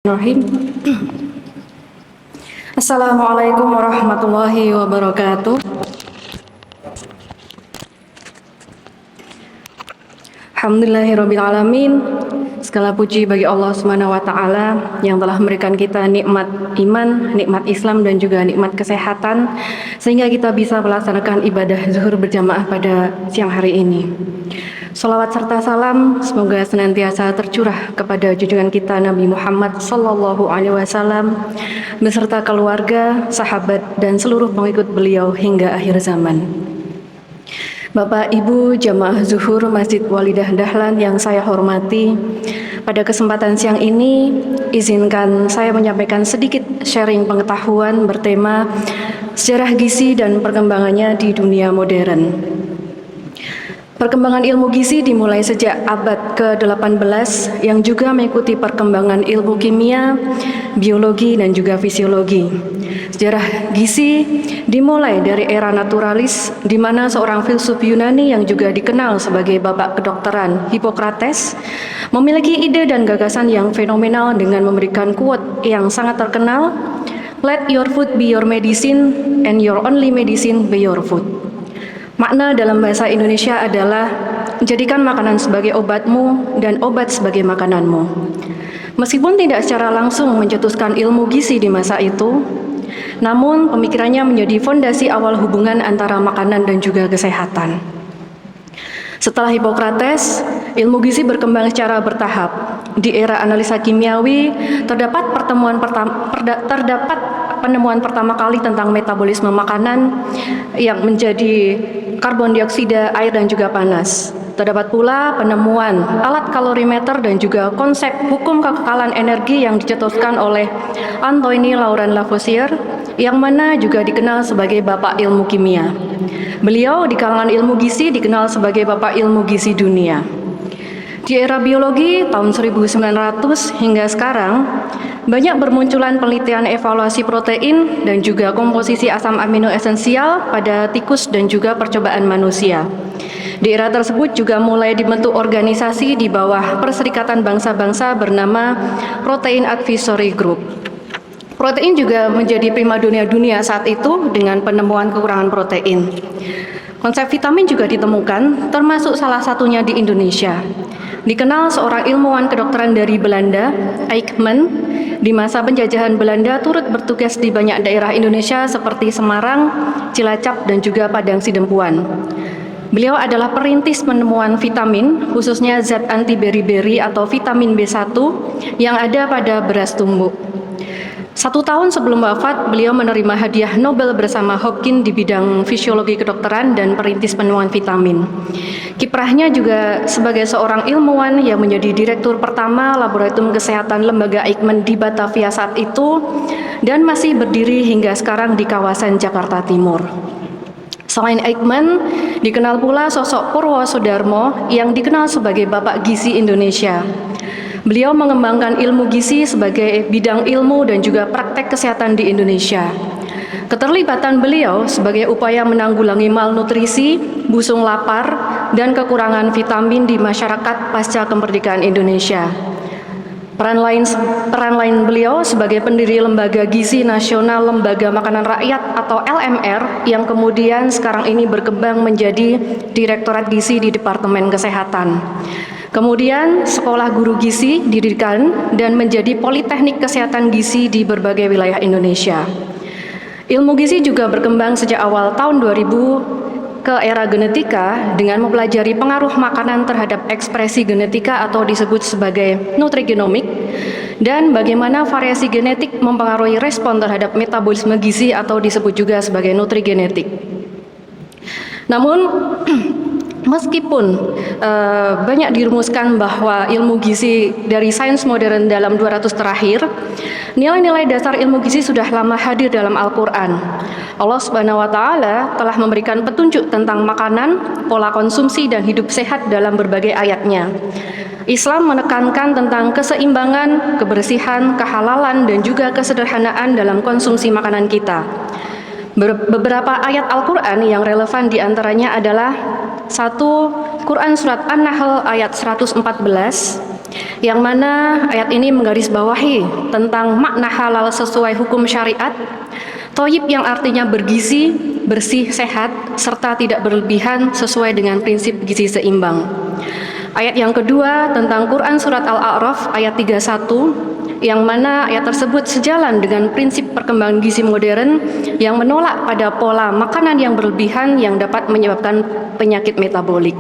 Bismillahirrahmanirrahim. Assalamualaikum warahmatullahi wabarakatuh. Alhamdulillahirabbil alamin. Segala puji bagi Allah Subhanahu wa taala yang telah memberikan kita nikmat iman, nikmat Islam dan juga nikmat kesehatan sehingga kita bisa melaksanakan ibadah zuhur berjamaah pada siang hari ini. Salawat serta salam semoga senantiasa tercurah kepada junjungan kita Nabi Muhammad sallallahu alaihi wasallam beserta keluarga, sahabat dan seluruh pengikut beliau hingga akhir zaman. Bapak Ibu jamaah zuhur Masjid Walidah Dahlan yang saya hormati, pada kesempatan siang ini izinkan saya menyampaikan sedikit sharing pengetahuan bertema sejarah gizi dan perkembangannya di dunia modern. Perkembangan ilmu gizi dimulai sejak abad ke-18 yang juga mengikuti perkembangan ilmu kimia, biologi, dan juga fisiologi. Sejarah gizi dimulai dari era naturalis di mana seorang filsuf Yunani yang juga dikenal sebagai bapak kedokteran, Hippocrates, memiliki ide dan gagasan yang fenomenal dengan memberikan quote yang sangat terkenal, "Let your food be your medicine and your only medicine be your food." Makna dalam bahasa Indonesia adalah jadikan makanan sebagai obatmu dan obat sebagai makananmu. Meskipun tidak secara langsung mencetuskan ilmu gizi di masa itu, namun pemikirannya menjadi fondasi awal hubungan antara makanan dan juga kesehatan. Setelah Hippocrates, ilmu gizi berkembang secara bertahap. Di era analisa kimiawi, terdapat penemuan pertama kali tentang metabolisme makanan yang menjadi karbon dioksida, air, dan juga panas. Terdapat pula penemuan alat kalorimeter dan juga konsep hukum kekekalan energi yang dicetuskan oleh Anthony Laurent Lavoisier, yang mana juga dikenal sebagai bapak ilmu kimia. Beliau di kalangan ilmu gizi dikenal sebagai bapak ilmu gizi dunia. Di era biologi tahun 1900 hingga sekarang, banyak bermunculan penelitian evaluasi protein dan juga komposisi asam amino esensial pada tikus dan juga percobaan manusia. Di era tersebut juga mulai dibentuk organisasi di bawah Perserikatan Bangsa-Bangsa bernama Protein Advisory Group. Protein juga menjadi primadona dunia saat itu dengan penemuan kekurangan protein. Konsep vitamin juga ditemukan, termasuk salah satunya di Indonesia. Dikenal seorang ilmuwan kedokteran dari Belanda, Eichmann, di masa penjajahan Belanda turut bertugas di banyak daerah Indonesia seperti Semarang, Cilacap, dan juga Padang Sidempuan. Beliau adalah perintis penemuan vitamin, khususnya zat anti beri-beri atau vitamin B1 yang ada pada beras tumbuk. 1 tahun sebelum wafat, beliau menerima hadiah Nobel bersama Hopkins di bidang fisiologi kedokteran dan perintis penemuan vitamin. Kiprahnya juga sebagai seorang ilmuwan yang menjadi direktur pertama Laboratorium Kesehatan Lembaga Eichmann di Batavia saat itu dan masih berdiri hingga sekarang di kawasan Jakarta Timur. Selain Eichmann, dikenal pula sosok Purwo Soedarmo yang dikenal sebagai Bapak Gizi Indonesia. Beliau mengembangkan ilmu gizi sebagai bidang ilmu dan juga praktek kesehatan di Indonesia. Keterlibatan beliau sebagai upaya menanggulangi malnutrisi, busung lapar, dan kekurangan vitamin di masyarakat pasca kemerdekaan Indonesia. Peran lain beliau sebagai pendiri Lembaga Gizi Nasional Lembaga Makanan Rakyat atau LMR yang kemudian sekarang ini berkembang menjadi Direktorat Gizi di Departemen Kesehatan. Kemudian sekolah guru gizi didirikan dan menjadi Politeknik Kesehatan Gizi di berbagai wilayah Indonesia. Ilmu gizi juga berkembang sejak awal tahun 2000 ke era genetika dengan mempelajari pengaruh makanan terhadap ekspresi genetika atau disebut sebagai nutrigenomik dan bagaimana variasi genetik mempengaruhi respon terhadap metabolisme gizi atau disebut juga sebagai nutrigenetik. Namun meskipun banyak dirumuskan bahwa ilmu gizi dari sains modern dalam 200 terakhir, nilai-nilai dasar ilmu gizi sudah lama hadir dalam Al-Quran. Allah Subhanahu wa Ta'ala telah memberikan petunjuk tentang makanan, pola konsumsi, dan hidup sehat dalam berbagai ayatnya. Islam menekankan tentang keseimbangan, kebersihan, kehalalan, dan juga kesederhanaan dalam konsumsi makanan kita. Beberapa ayat Al-Quran yang relevan diantaranya adalah 1. Quran Surat An-Nahl ayat 114, yang mana ayat ini menggarisbawahi tentang makna halal sesuai hukum syariat, thayyib yang artinya bergizi, bersih, sehat, serta tidak berlebihan sesuai dengan prinsip gizi seimbang. Ayat yang kedua tentang Quran Surat Al-A'raf ayat 31, yang mana ayat tersebut sejalan dengan prinsip perkembangan gizi modern yang menolak pada pola makanan yang berlebihan yang dapat menyebabkan penyakit metabolik.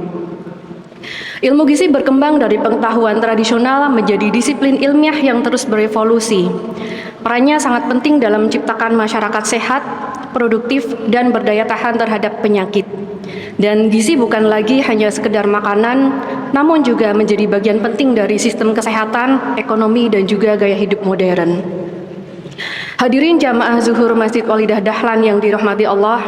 Ilmu gizi berkembang dari pengetahuan tradisional menjadi disiplin ilmiah yang terus berevolusi. Perannya sangat penting dalam menciptakan masyarakat sehat, produktif, dan berdaya tahan terhadap penyakit. Dan gizi bukan lagi hanya sekedar makanan, namun juga menjadi bagian penting dari sistem kesehatan, ekonomi, dan juga gaya hidup modern. Hadirin jamaah zuhur Masjid Walidah Dahlan yang dirahmati Allah,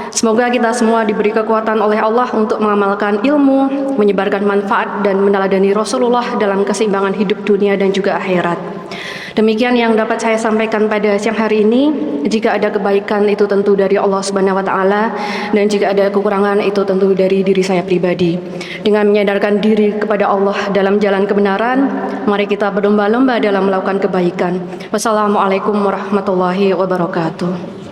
semoga kita semua diberi kekuatan oleh Allah untuk mengamalkan ilmu, menyebarkan manfaat, dan meneladani Rasulullah dalam keseimbangan hidup dunia dan juga akhirat. Demikian yang dapat saya sampaikan pada siang hari ini. Jika ada kebaikan itu tentu dari Allah Subhanahu wa taala, dan jika ada kekurangan itu tentu dari diri saya pribadi. Dengan menyadarkan diri kepada Allah dalam jalan kebenaran, mari kita berlomba-lomba dalam melakukan kebaikan. Wassalamualaikum warahmatullahi wabarakatuh.